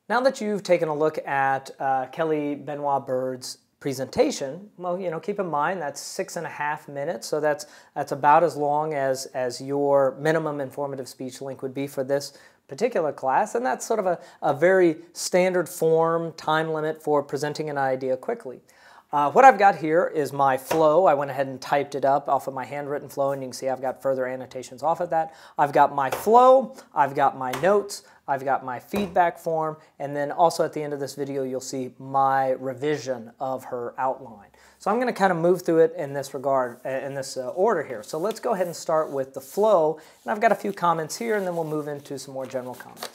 Now that you've taken a look at Kelly Benoit Bird's presentation, well, keep in mind that's 6.5 minutes, so that's about as long as your minimum informative speech link would be for this particular class, and that's sort of a very standard form time limit for presenting an idea quickly. What I've got here is my flow. I went ahead and typed it up off of my handwritten flow, and you can see I've got further annotations off of that. I've got my flow, I've got my notes, I've got my feedback form, and then also at the end of this video you'll see my revision of her outline. So I'm going to kind of move through it in this regard, in this order here. So let's go ahead and start with the flow, and I've got a few comments here, and then we'll move into some more general comments.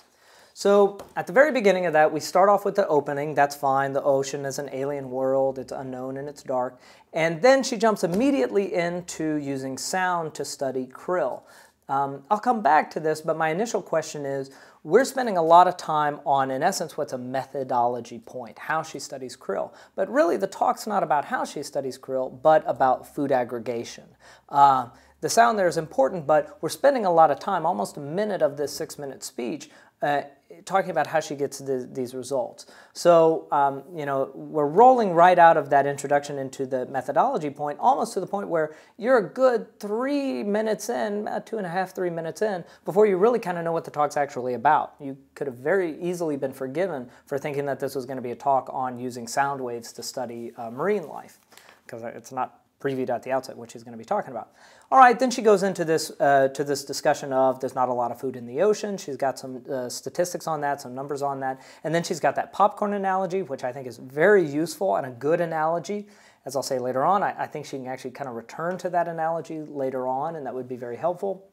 So at the very beginning of that, we start off with the opening. That's fine. The ocean is an alien world. It's unknown and it's dark. And then she jumps immediately into using sound to study krill. I'll come back to this, but my initial question is, we're spending a lot of time on, in essence, what's a methodology point, how she studies krill. But really, the talk's not about how she studies krill, but about food aggregation. The sound there is important, but we're spending a lot of time, almost a minute of this 6-minute speech, talking about how she gets these results. So, we're rolling right out of that introduction into the methodology point, almost to the point where you're a good 3 minutes in, 2.5, 3 minutes in, before you really kind of know what the talk's actually about. You could have very easily been forgiven for thinking that this was going to be a talk on using sound waves to study marine life, because it's not previewed at the outset what she's going to be talking about. All right, then she goes into this discussion of there's not a lot of food in the ocean. She's got some statistics on that, some numbers on that, and then she's got that popcorn analogy, which I think is very useful and a good analogy. As I'll say later on, I think she can actually kind of return to that analogy later on, and that would be very helpful.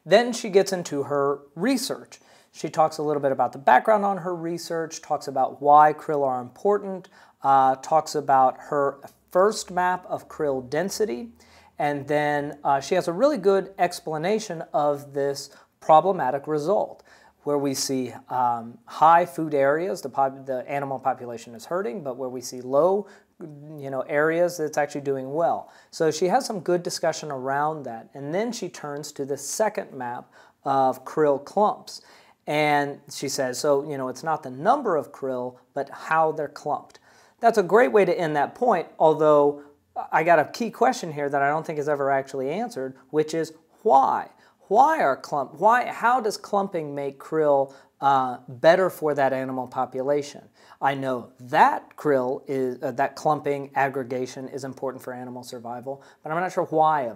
Then she gets into her research. She talks a little bit about the background on her research, talks about why krill are important, talks about her first map of krill density, and then she has a really good explanation of this problematic result, where we see high food areas, the animal population is hurting, but where we see low areas, it's actually doing well. So she has some good discussion around that, and then she turns to the second map of krill clumps. And she says, so, it's not the number of krill, but how they're clumped. That's a great way to end that point, although I got a key question here that I don't think is ever actually answered, which is why? How does clumping make krill better for that animal population? I know that krill is that clumping aggregation is important for animal survival, but I'm not sure why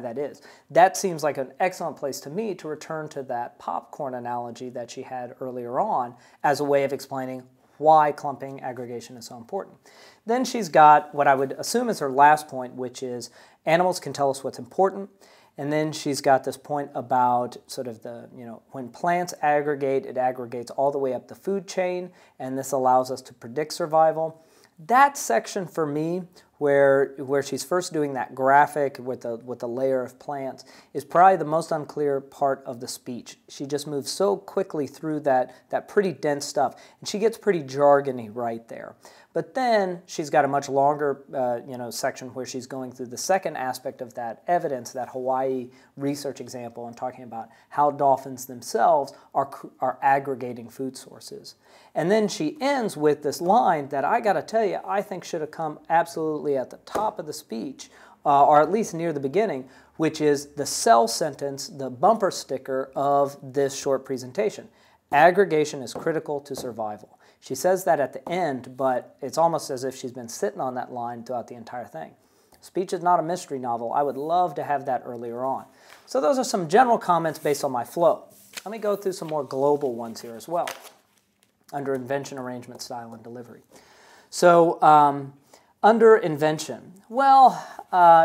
that is. That seems like an excellent place to me to return to that popcorn analogy that she had earlier on as a way of explaining why clumping aggregation is so important. Then she's got what I would assume is her last point, which is animals can tell us what's important. And then she's got this point about sort of the, when plants aggregate, it aggregates all the way up the food chain, and this allows us to predict survival. That section for me, where she's first doing that graphic with the layer of plants, is probably the most unclear part of the speech. She just moves so quickly through that pretty dense stuff, and she gets pretty jargony right there. But then she's got a much longer section where she's going through the second aspect of that evidence, that Hawaii research example, and talking about how dolphins themselves are aggregating food sources. And then she ends with this line that I got to tell you, I think should have come absolutely at the top of the speech, or at least near the beginning, which is the sell sentence, the bumper sticker of this short presentation. Aggregation is critical to survival. She says that at the end, but it's almost as if she's been sitting on that line throughout the entire thing. Speech is not a mystery novel. I would love to have that earlier on. So those are some general comments based on my flow. Let me go through some more global ones here as well, under invention, arrangement, style, and delivery. So under invention, well,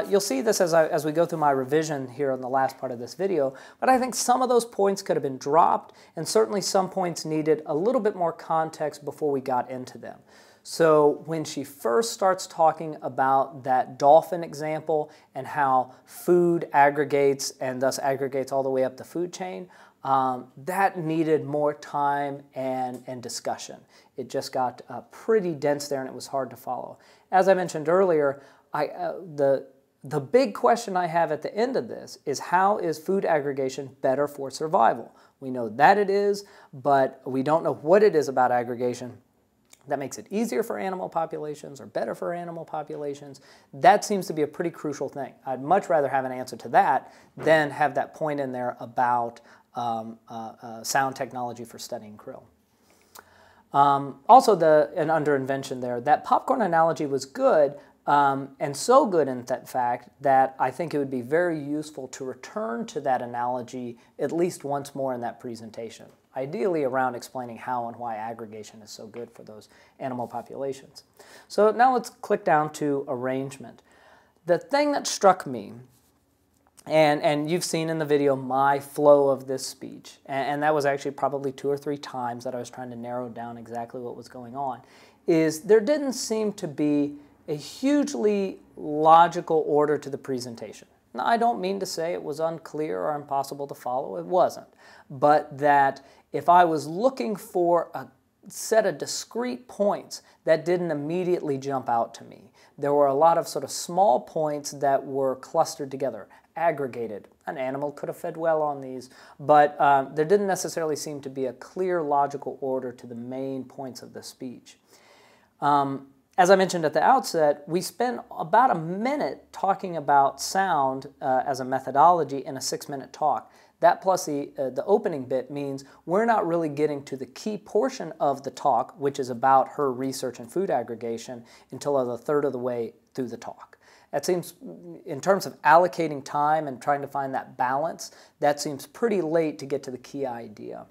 you'll see this as we go through my revision here on the last part of this video, but I think some of those points could have been dropped, and certainly some points needed a little bit more context before we got into them. So when she first starts talking about that dolphin example and how food aggregates and thus aggregates all the way up the food chain, that needed more time and discussion. It just got pretty dense there, and it was hard to follow. As I mentioned earlier, the the big question I have at the end of this is, how is food aggregation better for survival? We know that it is, but we don't know what it is about aggregation that makes it easier for animal populations or better for animal populations. That seems to be a pretty crucial thing. I'd much rather have an answer to that than have that point in there about sound technology for studying krill. Also, and under Invention there, that popcorn analogy was good, and so good in fact that I think it would be very useful to return to that analogy at least once more in that presentation, ideally around explaining how and why aggregation is so good for those animal populations. So now let's click down to arrangement. The thing that struck me, and you've seen in the video my flow of this speech, and that was actually probably 2 or 3 times that I was trying to narrow down exactly what was going on, is there didn't seem to be a hugely logical order to the presentation. Now, I don't mean to say it was unclear or impossible to follow. It wasn't. But that if I was looking for a set of discrete points that didn't immediately jump out to me, there were a lot of sort of small points that were clustered together, aggregated. An animal could have fed well on these, but there didn't necessarily seem to be a clear logical order to the main points of the speech. As I mentioned at the outset, we spent about a minute talking about sound as a methodology in a 6-minute talk. That plus the opening bit means we're not really getting to the key portion of the talk, which is about her research in food aggregation, until a third of the way through the talk. That seems, in terms of allocating time and trying to find that balance, that seems pretty late to get to the key idea.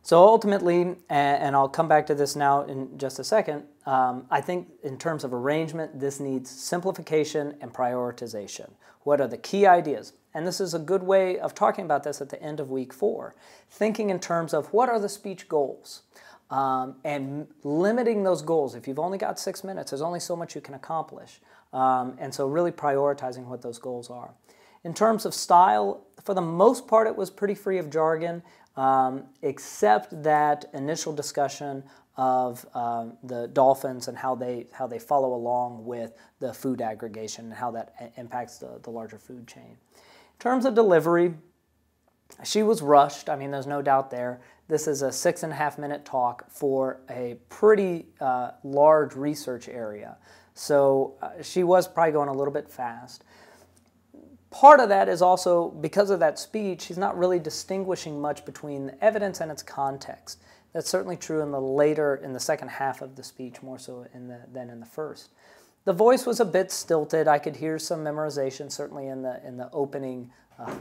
So ultimately, and I'll come back to this now in just a second, I think in terms of arrangement, this needs simplification and prioritization. What are the key ideas? And this is a good way of talking about this at the end of week 4. Thinking in terms of what are the speech goals? And limiting those goals. If you've only got 6 minutes, there's only so much you can accomplish. And so really prioritizing what those goals are. In terms of style, for the most part, it was pretty free of jargon. Except that initial discussion of the dolphins and how they follow along with the food aggregation and how that impacts the larger food chain. In terms of delivery, she was rushed. I mean, there's no doubt there. This is a 6.5-minute talk for a pretty large research area. So she was probably going a little bit fast. Part of that is also, because of that speech, she's not really distinguishing much between the evidence and its context. That's certainly true in the second half of the speech, more so than in the first. The voice was a bit stilted. I could hear some memorization, certainly in the opening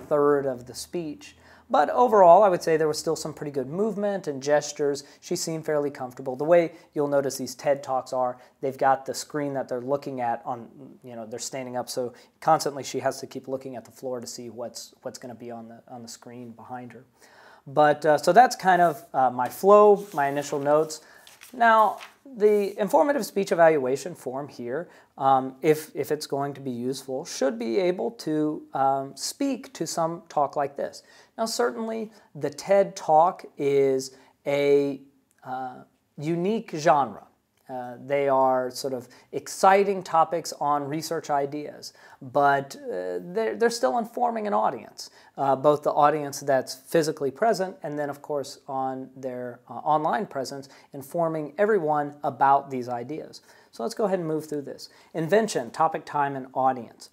third of the speech. But overall, I would say there was still some pretty good movement and gestures. She seemed fairly comfortable. The way you'll notice these TED Talks are, they've got the screen that they're looking at on, they're standing up, so constantly she has to keep looking at the floor to see what's going to be on the screen behind her. But so that's kind of my flow, my initial notes. Now, the informative speech evaluation form here, if it's going to be useful, should be able to speak to some talk like this. Now, certainly, the TED Talk is a unique genre. They are sort of exciting topics on research ideas, but they're still informing an audience, both the audience that's physically present and then, of course, on their online presence, informing everyone about these ideas. So let's go ahead and move through this. Invention, topic, time, and audience.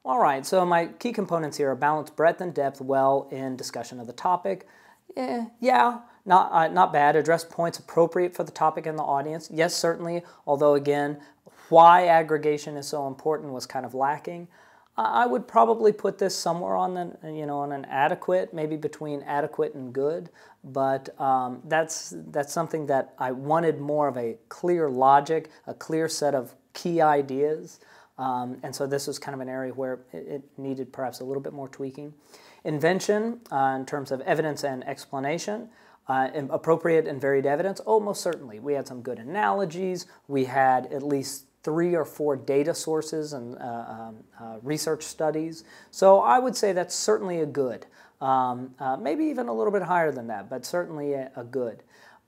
All right, so my key components here are balance breadth and depth well in discussion of the topic. Yeah, not bad. Address points appropriate for the topic and the audience. Yes, certainly, although again, why aggregation is so important was kind of lacking. I would probably put this somewhere on an adequate, maybe between adequate and good, but that's something that I wanted more of a clear logic, a clear set of key ideas. And so this was kind of an area where it needed perhaps a little bit more tweaking. Invention, in terms of evidence and explanation, appropriate and varied evidence. Oh, most certainly. We had some good analogies. We had at least 3 or 4 data sources and research studies. So I would say that's certainly a good. Maybe even a little bit higher than that, but certainly a good.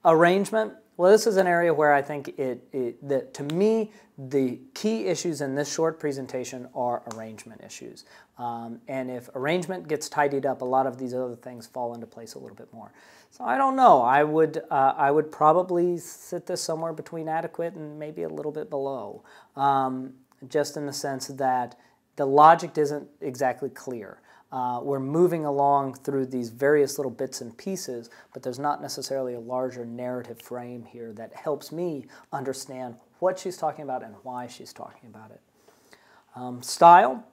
Arrangement. Well, this is an area where I think that to me, the key issues in this short presentation are arrangement issues. And if arrangement gets tidied up, a lot of these other things fall into place a little bit more. So I don't know. I would probably sit this somewhere between adequate and maybe a little bit below, just in the sense that the logic isn't exactly clear. We're moving along through these various little bits and pieces, but there's not necessarily a larger narrative frame here that helps me understand what she's talking about and why she's talking about it. Style,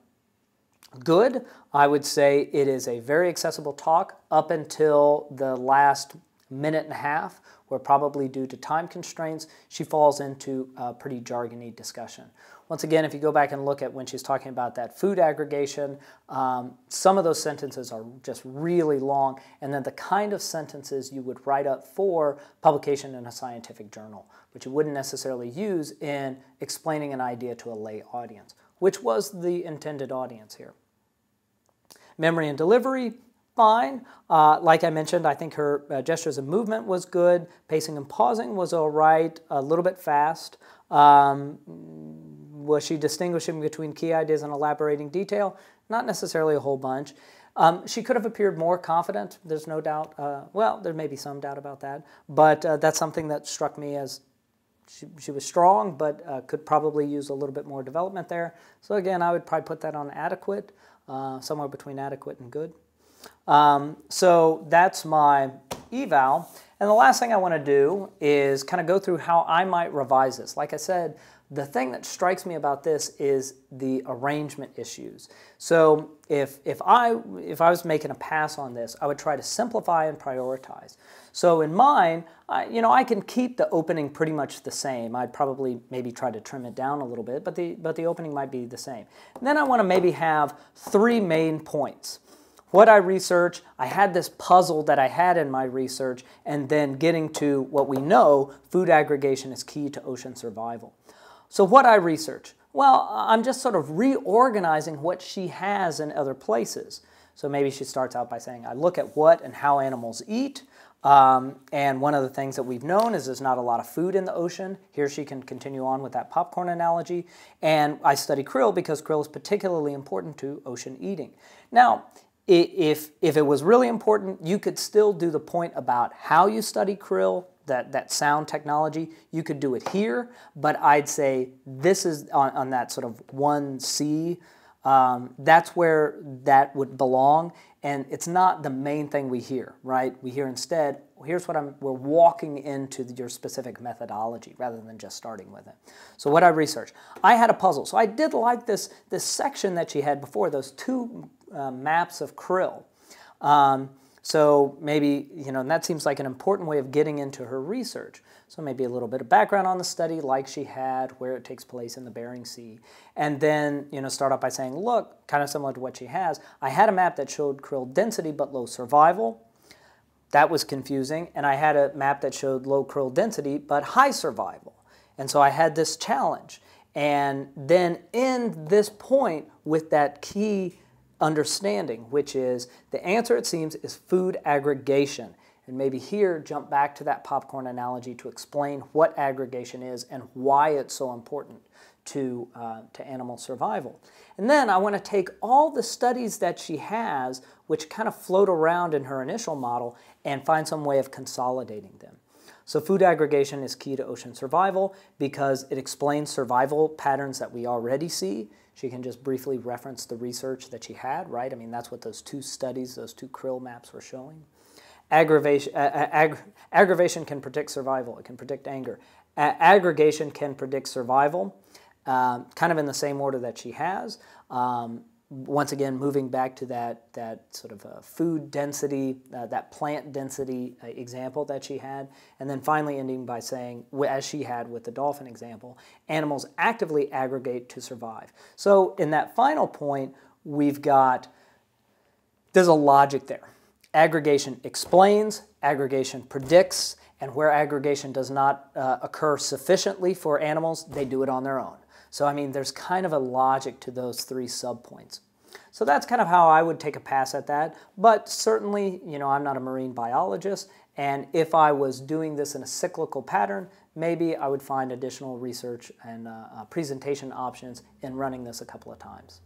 good. I would say it is a very accessible talk up until the last minute and a half, where probably due to time constraints, she falls into a pretty jargony discussion. Once again, if you go back and look at when she's talking about that food aggregation, some of those sentences are just really long, and then the kind of sentences you would write up for publication in a scientific journal, which you wouldn't necessarily use in explaining an idea to a lay audience, which was the intended audience here. Memory and delivery, fine. Like I mentioned, I think her gestures and movement was good. Pacing and pausing was all right, a little bit fast. Was she distinguishing between key ideas and elaborating detail? Not necessarily a whole bunch. She could have appeared more confident, there's no doubt. Well, there may be some doubt about that, but that's something that struck me as she was strong, but could probably use a little bit more development there. So again, I would probably put that on adequate, somewhere between adequate and good. So that's my eval. And the last thing I want to do is kind of go through how I might revise this. Like I said, the thing that strikes me about this is the arrangement issues. So if I was making a pass on this, I would try to simplify and prioritize. So in mine, I can keep the opening pretty much the same. I'd probably maybe try to trim it down a little bit, but the opening might be the same. And then I want to maybe have 3 main points. What I research, I had this puzzle that I had in my research, and then getting to what we know, food aggregation is key to ocean survival. So what I research? Well, I'm just sort of reorganizing what she has in other places. So maybe she starts out by saying, I look at what and how animals eat, and one of the things that we've known is there's not a lot of food in the ocean. Here she can continue on with that popcorn analogy. And I study krill because krill is particularly important to ocean eating. Now, if it was really important, you could still do the point about how you study krill, that sound technology. You could do it here, but I'd say this is on that sort of 1C. That's where that would belong, and it's not the main thing we hear, right? We hear instead, here's what we're walking into your specific methodology rather than just starting with it. So what I researched, I had a puzzle. So I did like this section that she had before, those 2 maps of krill. So maybe, and that seems like an important way of getting into her research. So maybe a little bit of background on the study like she had, where it takes place in the Bering Sea. And then, start off by saying, look, kind of similar to what she has, I had a map that showed krill density but low survival. That was confusing. And I had a map that showed low krill density but high survival. And so I had this challenge. And then in this point with that key understanding, which is the answer, it seems, is food aggregation. And maybe here jump back to that popcorn analogy to explain what aggregation is and why it's so important to animal survival. And then I want to take all the studies that she has, which kind of float around in her initial model, and find some way of consolidating them. So food aggregation is key to ocean survival because it explains survival patterns that we already see. She can just briefly reference the research that she had, right? I mean, that's what those 2 studies, those 2 krill maps were showing. Aggravation can predict survival. It can predict anger. Aggregation can predict survival, kind of in the same order that she has. Once again, moving back to that sort of food density, that plant density example that she had, and then finally ending by saying, as she had with the dolphin example, animals actively aggregate to survive. So in that final point, there's a logic there. Aggregation explains, aggregation predicts, and where aggregation does not occur sufficiently for animals, they do it on their own. So I mean, there's kind of a logic to those 3 subpoints. So that's kind of how I would take a pass at that. But certainly, you know, I'm not a marine biologist, and if I was doing this in a cyclical pattern, maybe I would find additional research and presentation options in running this a couple of times.